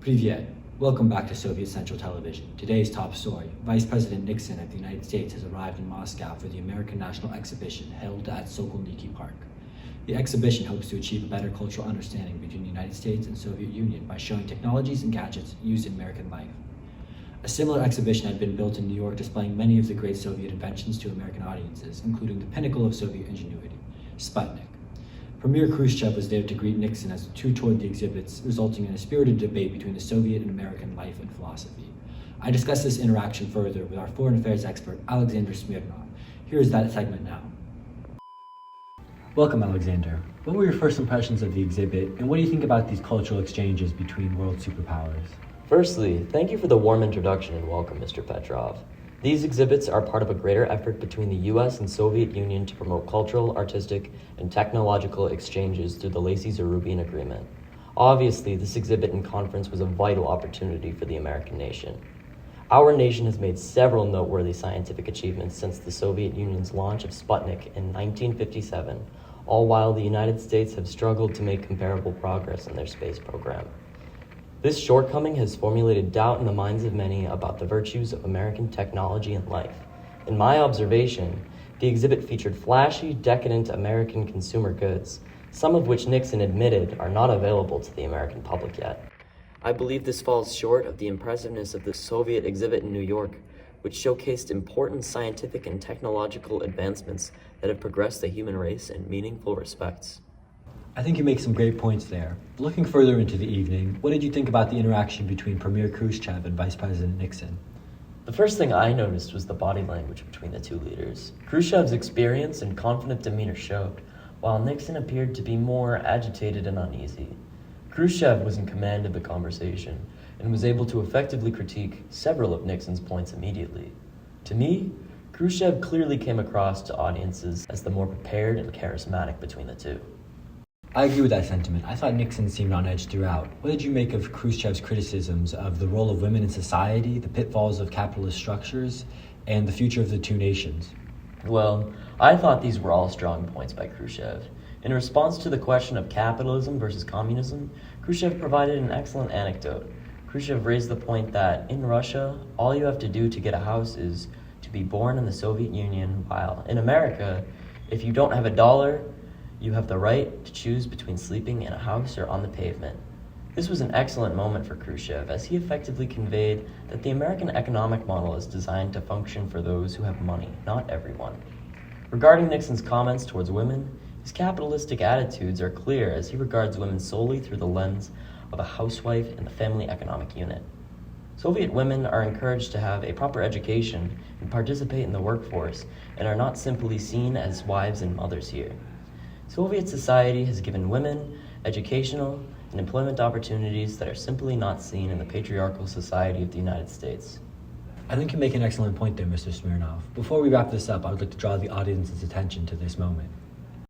Privyet. Welcome back to Soviet Central Television. Today's top story. Vice President Nixon of the United States has arrived in Moscow for the American National Exhibition held at Sokolniki Park. The exhibition hopes to achieve a better cultural understanding between the United States and Soviet Union by showing technologies and gadgets used in American life. A similar exhibition had been built in New York displaying many of the great Soviet inventions to American audiences, including the pinnacle of Soviet ingenuity, Sputnik. Premier Khrushchev was there to greet Nixon as the two toured the exhibits, resulting in a spirited debate between the Soviet and American life and philosophy. I discussed this interaction further with our foreign affairs expert, Alexander Smirnov. Here is that segment now. Welcome, Alexander. What were your first impressions of the exhibit, and what do you think about these cultural exchanges between world superpowers? Firstly, thank you for the warm introduction and welcome, Mr. Petrov. These exhibits are part of a greater effort between the US and Soviet Union to promote cultural, artistic, and technological exchanges through the Lacy-Zarubin Agreement. Obviously, this exhibit and conference was a vital opportunity for the American nation. Our nation has made several noteworthy scientific achievements since the Soviet Union's launch of Sputnik in 1957, all while the United States have struggled to make comparable progress in their space program. This shortcoming has formulated doubt in the minds of many about the virtues of American technology and life. In my observation, the exhibit featured flashy, decadent American consumer goods, some of which Nixon admitted are not available to the American public yet. I believe this falls short of the impressiveness of the Soviet exhibit in New York, which showcased important scientific and technological advancements that have progressed the human race in meaningful respects. I think you make some great points there. Looking further into the evening, what did you think about the interaction between Premier Khrushchev and Vice President Nixon? The first thing I noticed was the body language between the two leaders. Khrushchev's experience and confident demeanor showed, while Nixon appeared to be more agitated and uneasy. Khrushchev was in command of the conversation and was able to effectively critique several of Nixon's points immediately. To me, Khrushchev clearly came across to audiences as the more prepared and charismatic between the two. I agree with that sentiment. I thought Nixon seemed on edge throughout. What did you make of Khrushchev's criticisms of the role of women in society, the pitfalls of capitalist structures, and the future of the two nations? Well, I thought these were all strong points by Khrushchev. In response to the question of capitalism versus communism, Khrushchev provided an excellent anecdote. Khrushchev raised the point that in Russia, all you have to do to get a house is to be born in the Soviet Union, while in America, if you don't have a dollar, you have the right to choose between sleeping in a house or on the pavement. This was an excellent moment for Khrushchev, as he effectively conveyed that the American economic model is designed to function for those who have money, not everyone. Regarding Nixon's comments towards women, his capitalistic attitudes are clear as he regards women solely through the lens of a housewife in the family economic unit. Soviet women are encouraged to have a proper education and participate in the workforce and are not simply seen as wives and mothers here. Soviet society has given women educational and employment opportunities that are simply not seen in the patriarchal society of the United States. I think you make an excellent point there, Mr. Smirnov. Before we wrap this up, I would like to draw the audience's attention to this moment.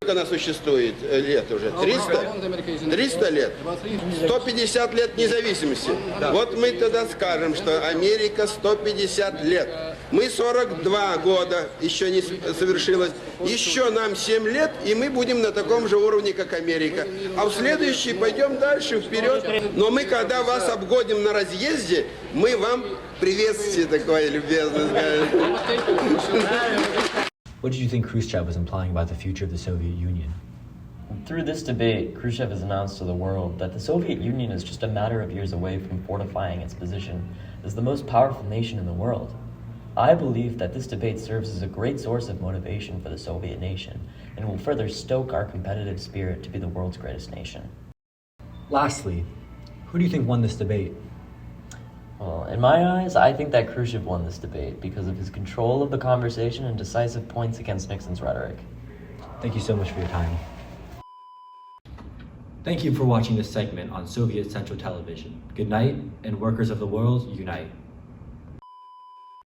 Сколько она существует лет уже? 300 лет? 150 лет независимости. Вот мы тогда скажем, что Америка 150 лет. Мы 42 года, еще не совершилось. Еще нам 7 лет, и мы будем на таком же уровне, как Америка. А в следующий пойдем дальше, вперед. Но мы, когда вас обгоним на разъезде, мы вам приветствие такое любезное скажем. What did you think Khrushchev was implying about the future of the Soviet Union? Through this debate, Khrushchev has announced to the world that the Soviet Union is just a matter of years away from fortifying its position as the most powerful nation in the world. I believe that this debate serves as a great source of motivation for the Soviet nation and will further stoke our competitive spirit to be the world's greatest nation. Lastly, who do you think won this debate? Well, in my eyes, I think that Khrushchev won this debate because of his control of the conversation and decisive points against Nixon's rhetoric. Thank you so much for your time. Thank you for watching this segment on Soviet Central Television. Good night, and workers of the world, unite.